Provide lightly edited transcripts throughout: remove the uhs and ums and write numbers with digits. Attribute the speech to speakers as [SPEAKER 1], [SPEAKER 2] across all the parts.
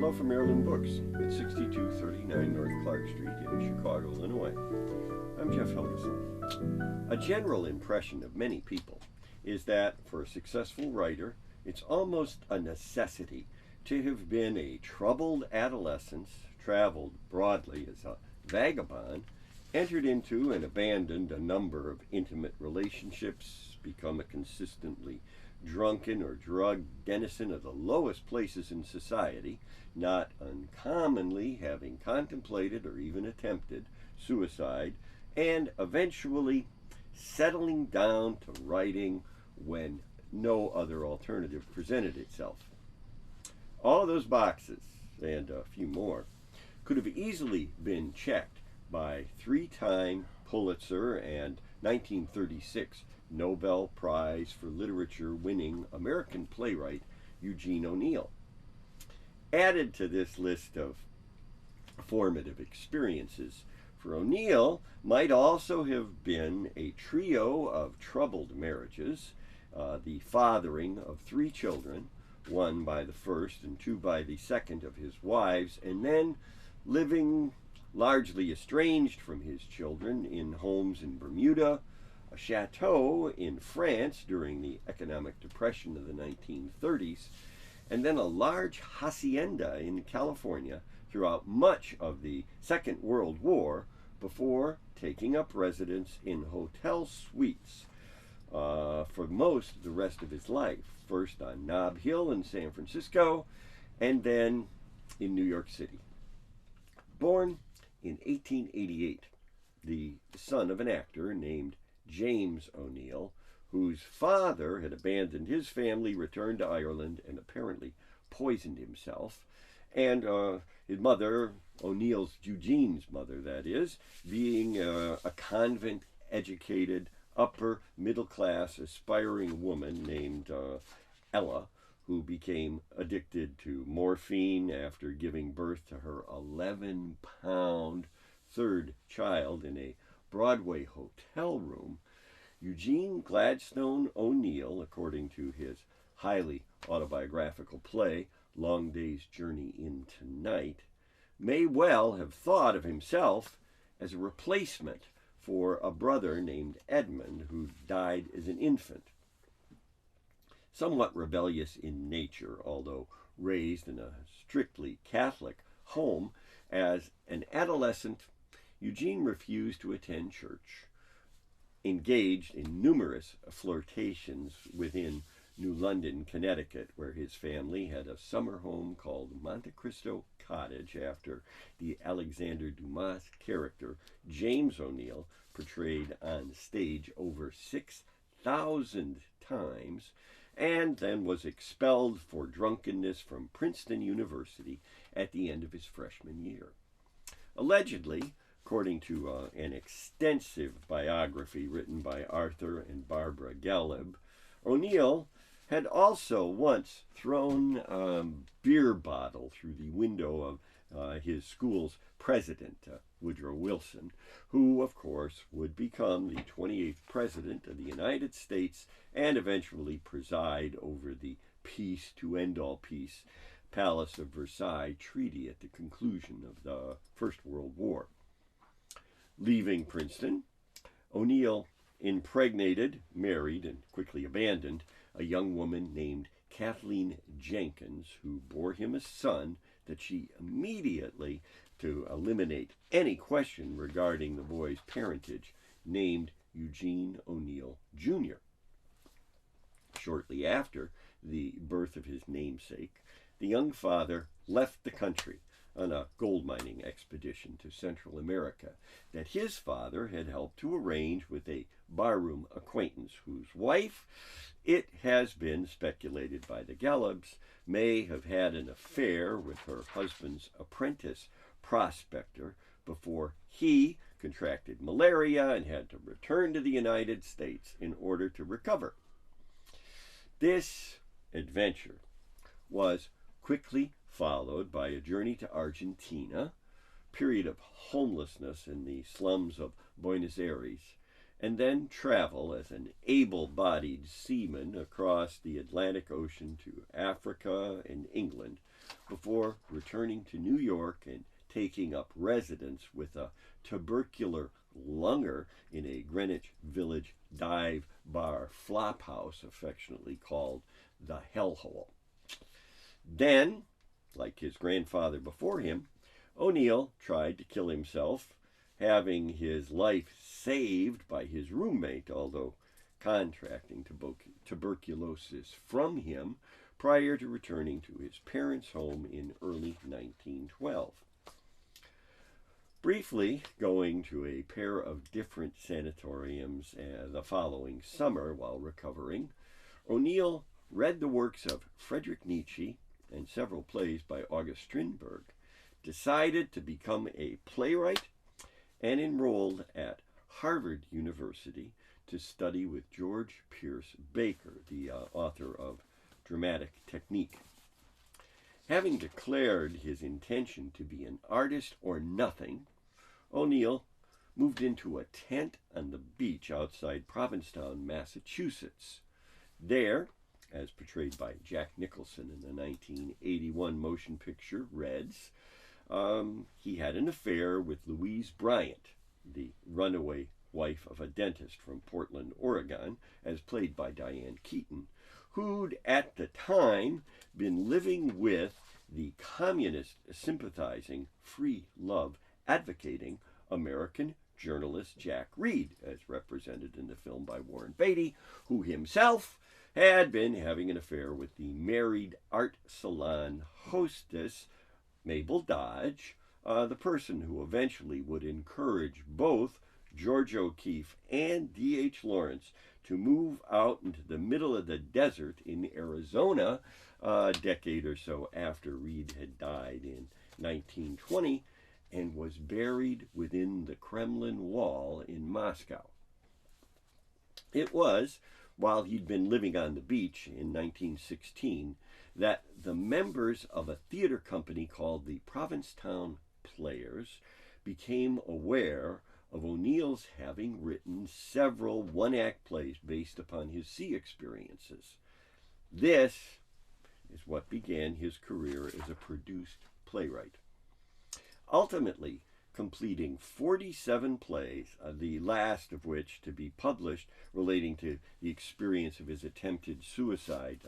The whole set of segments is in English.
[SPEAKER 1] Hello from Heirloom Books at 6239 North Clark Street in Chicago, Illinois. I'm Jeff Helgeson. A general impression of many people is that for a successful writer, it's almost a necessity to have been a troubled adolescence, traveled broadly as a vagabond, entered into and abandoned a number of intimate relationships, become a consistently drunken or drug denizen of the lowest places in society, not uncommonly having contemplated or even attempted suicide, and eventually settling down to writing when no other alternative presented itself. All those boxes, and a few more, could have easily been checked by three-time Pulitzer and 1936 Nobel Prize for Literature winning American playwright Eugene O'Neill. Added to this list of formative experiences for O'Neill might also have been a trio of troubled marriages, the fathering of three children, one by the first and two by the second of his wives, and then living largely estranged from his children in homes in Bermuda, a chateau in France during the economic depression of the 1930s, and then a large hacienda in California throughout much of the Second World War before taking up residence in hotel suites for most of the rest of his life, first on Nob Hill in San Francisco and then in New York City. Born in 1888, the son of an actor named James O'Neill, whose father had abandoned his family, returned to Ireland, and apparently poisoned himself, and his mother, Eugene's mother, that is, being a convent-educated, upper-middle-class, aspiring woman named Ella, who became addicted to morphine after giving birth to her 11-pound third child in a Broadway hotel room. Eugene Gladstone O'Neill, according to his highly autobiographical play, Long Day's Journey into Night, may well have thought of himself as a replacement for a brother named Edmund who died as an infant. Somewhat rebellious in nature, although raised in a strictly Catholic home, as an adolescent, Eugene refused to attend church, engaged in numerous flirtations within New London, Connecticut, where his family had a summer home called Monte Cristo Cottage after the Alexander Dumas character James O'Neill, portrayed on stage over 6,000 times, and then was expelled for drunkenness from Princeton University at the end of his freshman year. Allegedly, according to an extensive biography written by Arthur and Barbara Galeb, O'Neill had also once thrown a beer bottle through the window of his school's president, Woodrow Wilson, who, of course, would become the 28th president of the United States and eventually preside over the peace to end all peace Palace of Versailles Treaty at the conclusion of the First World War. Leaving Princeton, O'Neill impregnated, married, and quickly abandoned a young woman named Kathleen Jenkins, who bore him a son that she immediately, to eliminate any question regarding the boy's parentage, named Eugene O'Neill Jr. Shortly after the birth of his namesake, the young father left the country on a gold mining expedition to Central America that his father had helped to arrange with a barroom acquaintance whose wife, it has been speculated by the Galebs, may have had an affair with her husband's apprentice prospector before he contracted malaria and had to return to the United States in order to recover. This adventure was quickly followed by a journey to Argentina, period of homelessness in the slums of Buenos Aires, and then travel as an able-bodied seaman across the Atlantic Ocean to Africa and England, before returning to New York and taking up residence with a tubercular lunger in a Greenwich Village dive bar flophouse affectionately called the Hellhole. Then, like his grandfather before him, O'Neill tried to kill himself, having his life saved by his roommate, although contracting tuberculosis from him prior to returning to his parents' home in early 1912. Briefly going to a pair of different sanatoriums the following summer while recovering, O'Neill read the works of Friedrich Nietzsche and several plays by August Strindberg, decided to become a playwright, and enrolled at Harvard University to study with George Pierce Baker, the author of Dramatic Technique. Having declared his intention to be an artist or nothing, O'Neill moved into a tent on the beach outside Provincetown, Massachusetts. There, as portrayed by Jack Nicholson in the 1981 motion picture Reds, he had an affair with Louise Bryant, the runaway wife of a dentist from Portland, Oregon, as played by Diane Keaton, who'd at the time been living with the communist sympathizing, free love advocating American journalist Jack Reed, as represented in the film by Warren Beatty, who himself had been having an affair with the married art salon hostess Mabel Dodge, the person who eventually would encourage both George O'Keeffe and D.H. Lawrence to move out into the middle of the desert in Arizona a decade or so after Reed had died in 1920 and was buried within the Kremlin wall in Moscow. It was while he'd been living on the beach in 1916 that the members of a theater company called the Provincetown Players became aware of O'Neill's having written several one-act plays based upon his sea experiences. This is what began his career as a produced playwright, ultimately completing 47 plays, the last of which to be published relating to the experience of his attempted suicide,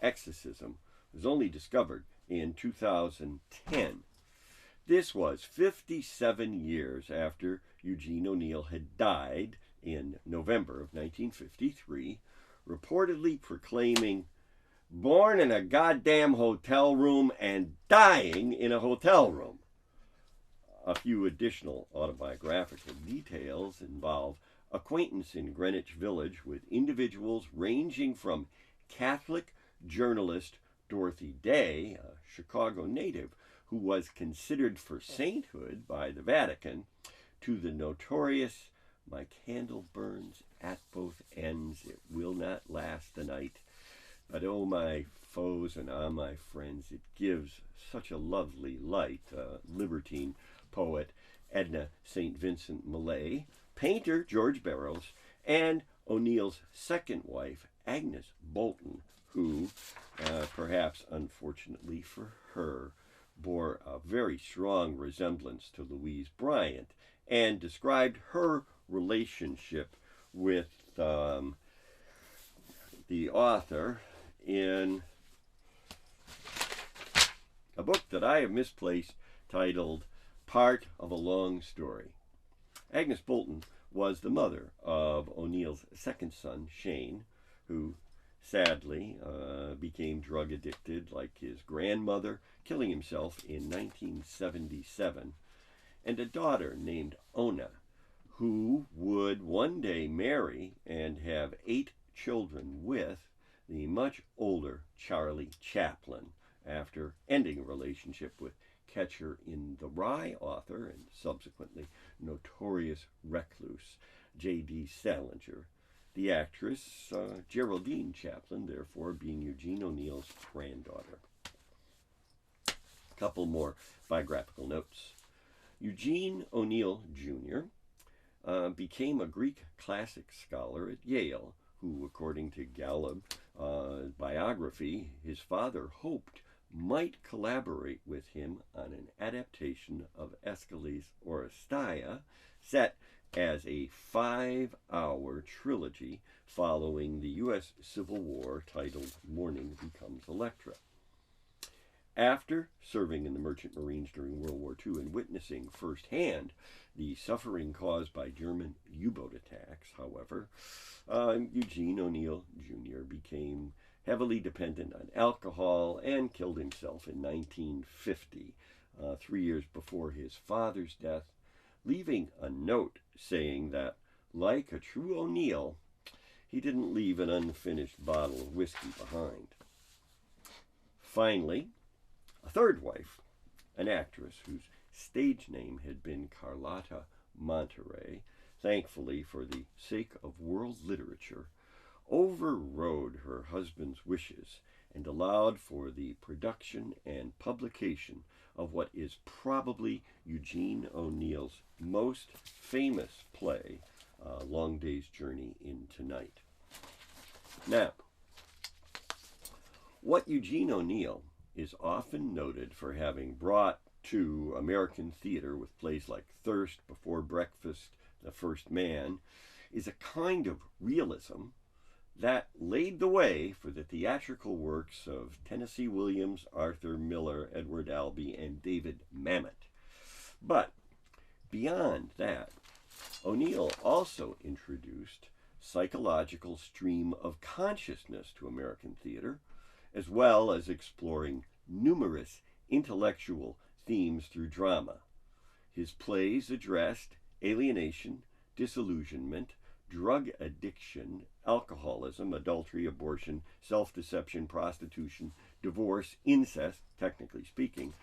[SPEAKER 1] exorcism, was only discovered in 2010. This was 57 years after Eugene O'Neill had died in November of 1953, reportedly proclaiming, "Born in a goddamn hotel room and dying in a hotel room." A few additional autobiographical details involve acquaintance in Greenwich Village with individuals ranging from Catholic journalist Dorothy Day, a Chicago native who was considered for sainthood by the Vatican, to the notorious "My candle burns at both ends, it will not last the night, but oh my foes and ah my friends, it gives such a lovely light," libertine poet Edna St. Vincent Millay, painter George Barrows, and O'Neill's second wife, Agnes Bolton, who, perhaps unfortunately for her, bore a very strong resemblance to Louise Bryant and described her relationship with the author in a book that I have misplaced titled Part of a Long Story. Agnes Bolton was the mother of O'Neill's second son, Shane, who sadly became drug addicted like his grandmother, killing himself in 1977, and a daughter named Ona, who would one day marry and have 8 children with the much older Charlie Chaplin after ending a relationship with Catcher in the Rye author and subsequently notorious recluse J.D. Salinger, the actress Geraldine Chaplin, therefore being Eugene O'Neill's granddaughter. A couple more biographical notes. Eugene O'Neill Jr. Became a Greek classic scholar at Yale, who, according to Gallup biography, his father hoped might collaborate with him on an adaptation of Aeschylus' Oresteia, set as a 5-hour trilogy following the U.S. Civil War titled Morning Becomes Electra. After serving in the Merchant Marines during World War II and witnessing firsthand the suffering caused by German U-boat attacks, however, Eugene O'Neill Jr. became heavily dependent on alcohol and killed himself in 1950, 3 years before his father's death, leaving a note saying that, like a true O'Neill, he didn't leave an unfinished bottle of whiskey behind. Finally, a third wife, an actress whose stage name had been Carlotta Monterey, thankfully for the sake of world literature, overrode her husband's wishes and allowed for the production and publication of what is probably Eugene O'Neill's most famous play, Long Day's Journey into Night. Now, what Eugene O'Neill is often noted for having brought to American theater with plays like Thirst, Before Breakfast, The First Man, is a kind of realism that laid the way for the theatrical works of Tennessee Williams, Arthur Miller, Edward Albee, and David Mamet. But beyond that, O'Neill also introduced psychological stream of consciousness to American theater, as well as exploring numerous intellectual themes through drama. His plays addressed alienation, disillusionment, drug addiction, alcoholism, adultery, abortion, self-deception, prostitution, divorce, incest, technically speaking,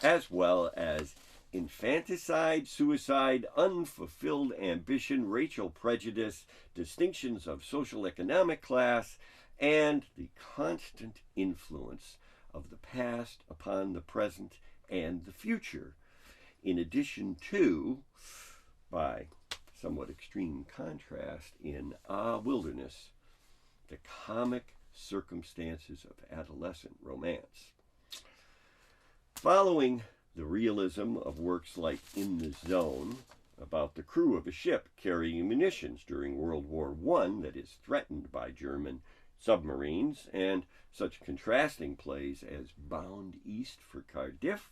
[SPEAKER 1] as well as infanticide, suicide, unfulfilled ambition, racial prejudice, distinctions of social economic class, and the constant influence of the past upon the present and the future, in addition to, by somewhat extreme contrast, in Wilderness, the comic circumstances of adolescent romance. Following the realism of works like In the Zone, about the crew of a ship carrying munitions during World War I that is threatened by German submarines, and such contrasting plays as Bound East for Cardiff,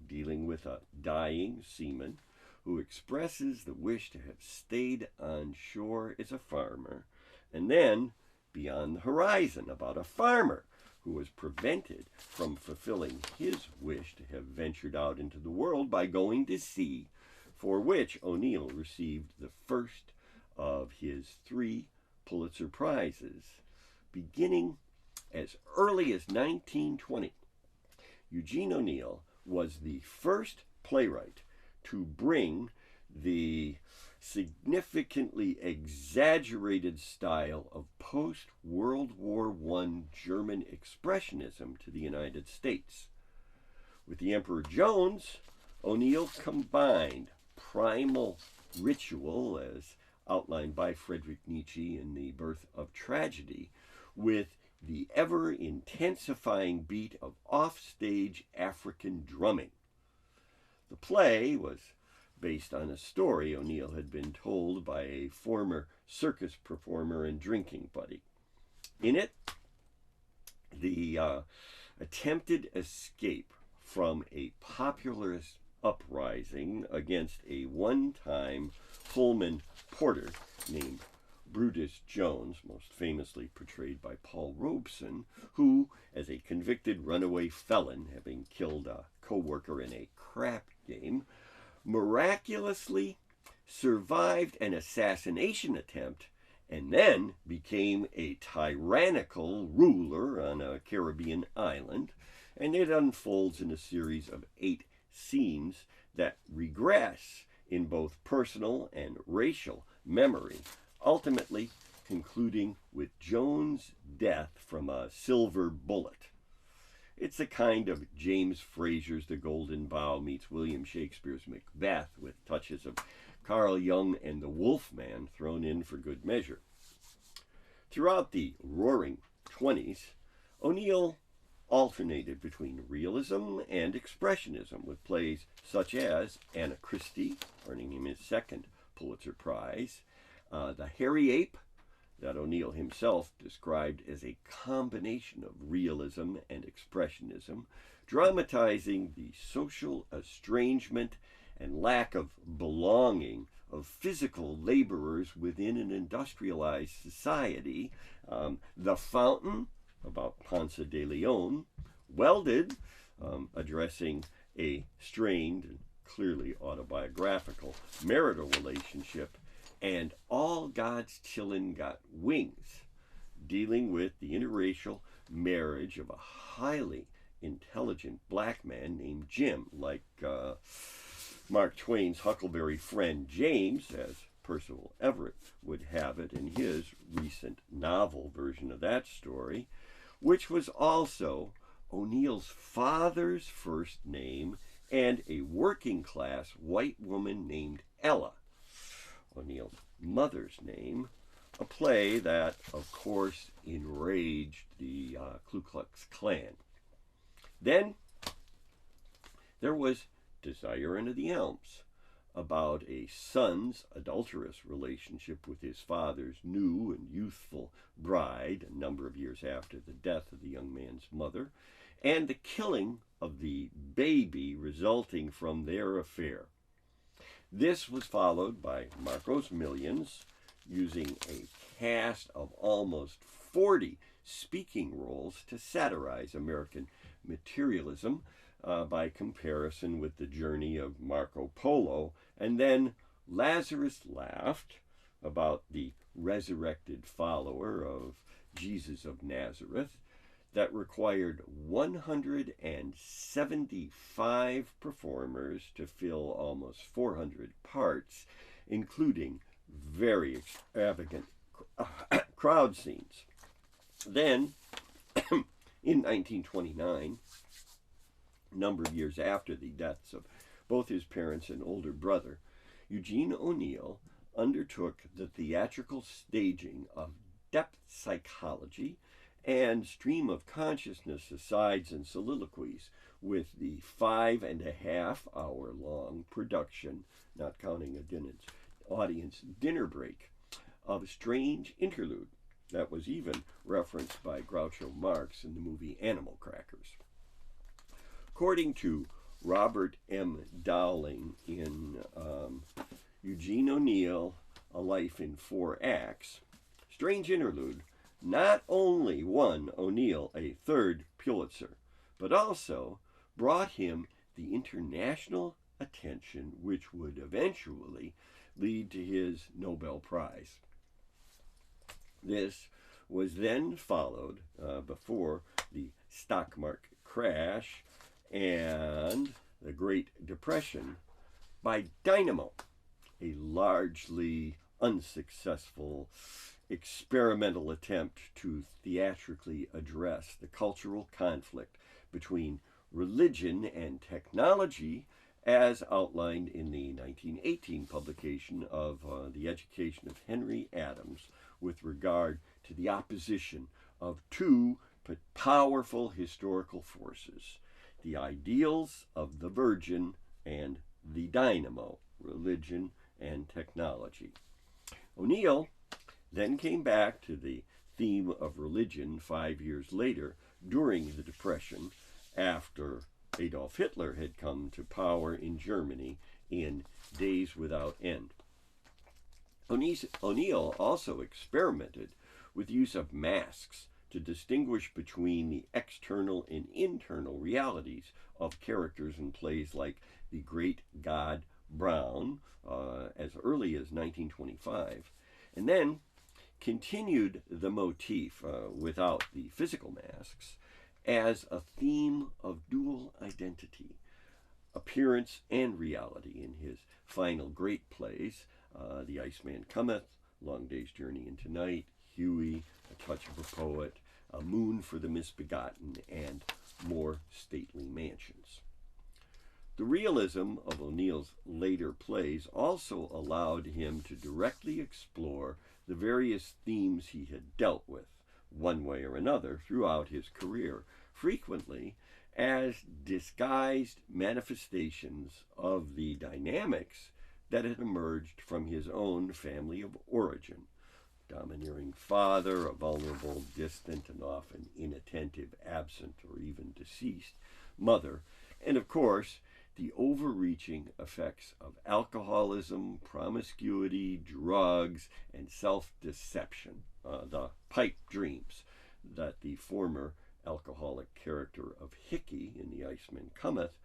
[SPEAKER 1] dealing with a dying seaman who expresses the wish to have stayed on shore as a farmer, and then Beyond the Horizon, about a farmer who was prevented from fulfilling his wish to have ventured out into the world by going to sea, for which O'Neill received the first of his 3 Pulitzer Prizes. Beginning as early as 1920, Eugene O'Neill was the first playwright to bring the significantly exaggerated style of post-World War I German expressionism to the United States. With The Emperor Jones, O'Neill combined primal ritual, as outlined by Friedrich Nietzsche in The Birth of Tragedy, with the ever-intensifying beat of offstage African drumming. The play was based on a story O'Neill had been told by a former circus performer and drinking buddy. In it, the attempted escape from a popularist uprising against a one-time Pullman porter named Brutus Jones, most famously portrayed by Paul Robeson, who, as a convicted runaway felon, having killed a co-worker in a crap game, miraculously survived an assassination attempt and then became a tyrannical ruler on a Caribbean island, and it unfolds in a series of 8 scenes that regress in both personal and racial memory, ultimately concluding with Jones' death from a silver bullet. It's a kind of James Frazer's The Golden Bough meets William Shakespeare's Macbeth, with touches of Carl Jung and the Wolfman thrown in for good measure. Throughout the Roaring '20s, O'Neill alternated between realism and expressionism with plays such as Anna Christie, earning him his second Pulitzer Prize, The Hairy Ape, that O'Neill himself described as a combination of realism and expressionism, dramatizing the social estrangement and lack of belonging of physical laborers within an industrialized society. The Fountain, about Ponce de Leon, Welded, addressing a strained and clearly autobiographical marital relationship, and All God's Chillin' Got Wings, dealing with the interracial marriage of a highly intelligent black man named Jim, like Mark Twain's Huckleberry friend James, as Percival Everett would have it in his recent novel version of that story, which was also O'Neill's father's first name and a working-class white woman named Ella, O'Neill's mother's name, a play that, of course, enraged the Ku Klux Klan. Then there was Desire Under the Elms, about a son's adulterous relationship with his father's new and youthful bride a number of years after the death of the young man's mother, and the killing of the baby resulting from their affair. This was followed by Marco's Millions, using a cast of almost 40 speaking roles to satirize American materialism by comparison with the journey of Marco Polo, and then Lazarus Laughed, about the resurrected follower of Jesus of Nazareth, that required 175 performers to fill almost 400 parts, including very extravagant crowd scenes. Then, in 1929, a number of years after the deaths of both his parents and older brother, Eugene O'Neill undertook the theatrical staging of Depth Psychology and Stream of Consciousness asides and soliloquies, with the 5.5-hour-long production, not counting a audience dinner break, of Strange Interlude that was even referenced by Groucho Marx in the movie Animal Crackers. According to Robert M. Dowling in Eugene O'Neill, A Life in Four Acts, Strange Interlude not only won O'Neill a third Pulitzer, but also brought him the international attention which would eventually lead to his Nobel Prize. This was then followed, before the stock market crash and the Great Depression, by Dynamo, a largely unsuccessful experimental attempt to theatrically address the cultural conflict between religion and technology, as outlined in the 1918 publication of The Education of Henry Adams, with regard to the opposition of two powerful historical forces, the ideals of the Virgin and the dynamo, religion and technology. O'Neill then came back to the theme of religion 5 years later, during the Depression, after Adolf Hitler had come to power in Germany in Days Without End. O'Neill also experimented with use of masks to distinguish between the external and internal realities of characters in plays like The Great God Brown, as early as 1925, and then continued the motif, without the physical masks, as a theme of dual identity, appearance and reality, in his final great plays, The Iceman Cometh, Long Day's Journey into Night, Huey, A Touch of a Poet, A Moon for the Misbegotten, and More Stately Mansions. The realism of O'Neill's later plays also allowed him to directly explore the various themes he had dealt with, one way or another, throughout his career, frequently as disguised manifestations of the dynamics that had emerged from his own family of origin. Domineering father, a vulnerable, distant, and often inattentive, absent, or even deceased mother, and of course, the overreaching effects of alcoholism, promiscuity, drugs, and self-deception, the pipe dreams that the former alcoholic character of Hickey in The Iceman Cometh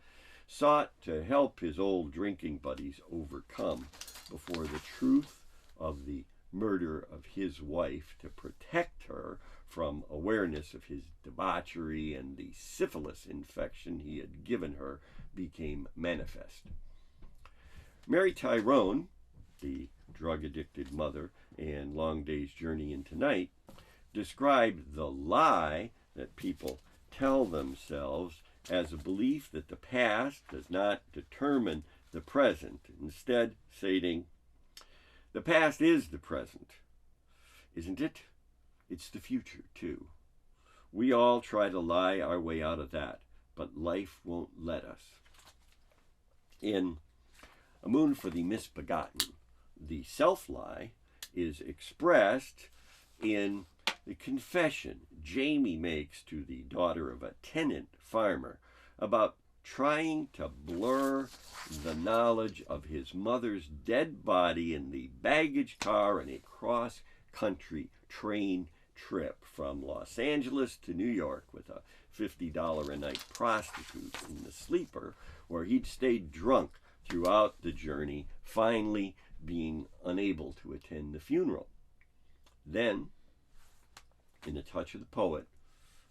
[SPEAKER 1] sought to help his old drinking buddies overcome before the truth of the murder of his wife to protect her from awareness of his debauchery and the syphilis infection he had given her became manifest. Mary Tyrone, the drug-addicted mother in Long Day's Journey into Night, described the lie that people tell themselves as a belief that the past does not determine the present, instead stating, "The past is the present, isn't it? It's the future, too. We all try to lie our way out of that, but life won't let us." In A Moon for the Misbegotten, the self-lie is expressed in the confession Jamie makes to the daughter of a tenant farmer about trying to blur the knowledge of his mother's dead body in the baggage car on a cross-country train trip from Los Angeles to New York with a $50 a night prostitute in the sleeper, where he'd stayed drunk throughout the journey, finally being unable to attend the funeral. Then, in A Touch of the Poet,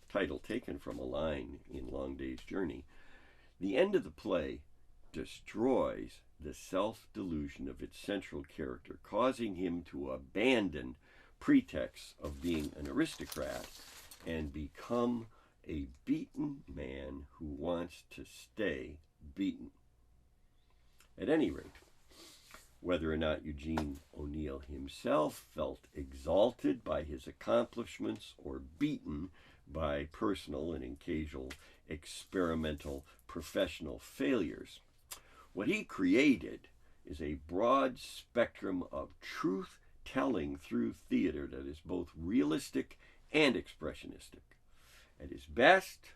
[SPEAKER 1] title taken from a line in Long Day's Journey, the end of the play destroys the self-delusion of its central character, causing him to abandon pretexts of being an aristocrat and become a beaten man who wants to stay beaten. At any rate, whether or not Eugene O'Neill himself felt exalted by his accomplishments or beaten by personal and occasional experimental professional failures, what he created is a broad spectrum of truth-telling through theater that is both realistic and expressionistic. At his best,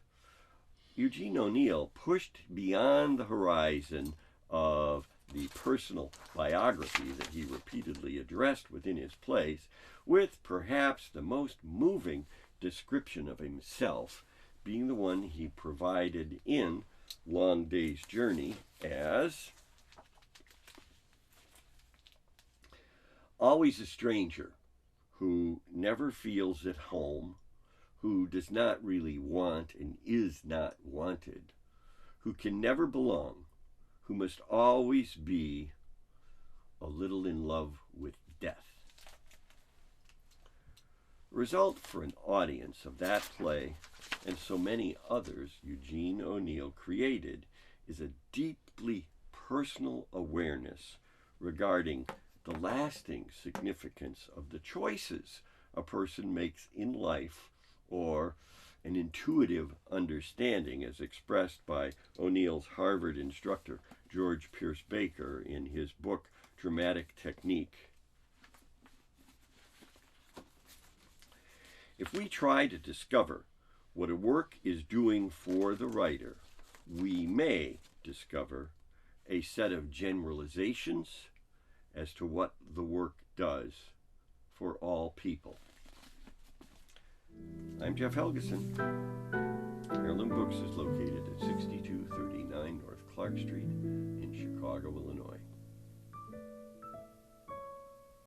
[SPEAKER 1] Eugene O'Neill pushed beyond the horizon of the personal biography that he repeatedly addressed within his plays, with perhaps the most moving description of himself being the one he provided in Long Day's Journey as always a stranger who never feels at home, who does not really want and is not wanted, who can never belong, who must always be a little in love with death. The result for an audience of that play and so many others Eugene O'Neill created is a deeply personal awareness regarding the lasting significance of the choices a person makes in life, or an intuitive understanding as expressed by O'Neill's Harvard instructor George Pierce Baker in his book Dramatic Technique. If we try to discover what a work is doing for the writer, we may discover a set of generalizations as to what the work does for all people. I'm Jeff Helgeson. Heirloom Books is located at 6239 North Clark Street in Chicago, Illinois.